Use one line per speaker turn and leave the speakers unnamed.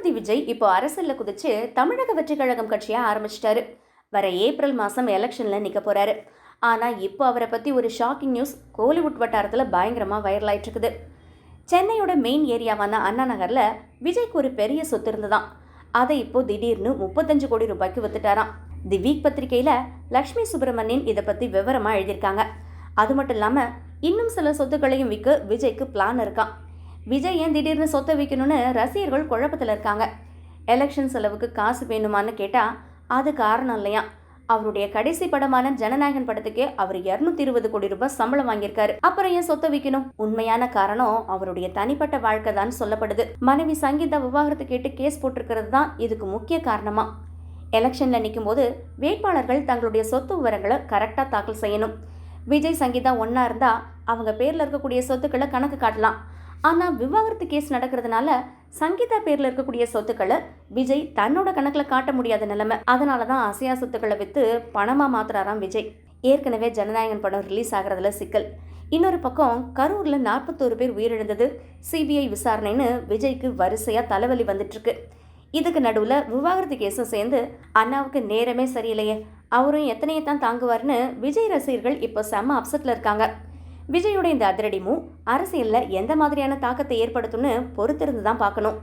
தளபதி விஜய் இப்போ அரசியல்ல குதிச்சு தமிழக வெற்றி கழகம் கட்சியை ஆரம்பிச்சிட்டாரு. வர ஏப்ரல் மாசம் எலெக்ஷன்ல நிக்க போறாரு. ஆனா இப்போ அவரை பத்தி ஒரு ஷாக்கிங் நியூஸ் கோலிவுட் வட்டாரத்துல பயங்கரமா வைரல் ஆயிட்டு இருக்குது. சென்னையோட மெயின் ஏரியாவான அண்ணா நகர்ல விஜய்க்கு ஒரு பெரிய சொத்து இருந்ததாம். அதை இப்போ திடீர்னு 35 கோடி ரூபாய்க்கு வித்துட்டாராம். தி வீக் பத்திரிகையில லட்சுமி சுப்பிரமணியன் இதை பத்தி விவரமா எழுதியிருக்காங்க. அது மட்டும் இல்லாம இன்னும் சில சொத்துக்களையும் விற்க விஜய்க்கு பிளான் இருக்கான். விஜய் ஏன் திடீர்னு சொத்தை விற்கணும்னு ரசிகர்கள் குழப்பத்தில் இருக்காங்க. எலெக்ஷன் செலவுக்கு காசு வேணுமான்னு கேட்டா அது காரணம் இல்லையா. அவருடைய கடைசி படமான ஜனநாயகன் படத்துக்கே அவர் 220 கோடி ரூபாய் சம்பளம் வாங்கியிருக்காரு. அப்புறம் ஏன் சொத்தை விற்கணும்? உண்மையான காரணம் அவருடைய தனிப்பட்ட வாழ்க்கை தான் சொல்லப்படுது. மனைவி சங்கீதா விவாகரத்து கேட்டு கேஸ் போட்டிருக்கிறது தான் இதுக்கு முக்கிய காரணமா. எலெக்ஷன்ல நிற்கும் போது வேட்பாளர்கள் தங்களுடைய சொத்து விவரங்களை கரெக்டா தாக்கல் செய்யணும். விஜய் சங்கீதா ஒன்னா இருந்தா அவங்க பேர்ல இருக்கக்கூடிய சொத்துக்களை கணக்கு காட்டலாம். ஆனா விவாகரத்து கேஸ் நடக்கிறதுனால சங்கீதா பேர்ல இருக்கக்கூடிய சொத்துக்களை விஜய் தன்னோட கணக்குல காட்ட முடியாத நிலைமை. அதனாலதான் அசையா சொத்துக்களை வித்து பணமா மாத்துறாராம் விஜய். ஏற்கனவே ஜனநாயகன் படம் ரிலீஸ் ஆகுறதுல சிக்கல். இன்னொரு பக்கம் கரூர்ல 41 பேர் உயிரிழந்தது சிபிஐ விசாரணைன்னு விஜய்க்கு வரிசையா தலைவலி வந்துட்டு இருக்கு. இதுக்கு நடுவுல விவாகரத்து கேஸும் சேர்ந்து அண்ணாவுக்கு நேரமே சரியில்லையே, அவரும் எத்தனையை தான் தாங்குவார்னு விஜய் ரசிகர்கள் இப்போ செம்ம அப்செட்ல இருக்காங்க. விஜயோட இந்த அதிரடி மூவ் அரசியல்ல எந்த மாதிரியான தாக்கத்தை ஏற்படுத்தும்னு பொறுத்திருந்து தான் பார்க்கணும்.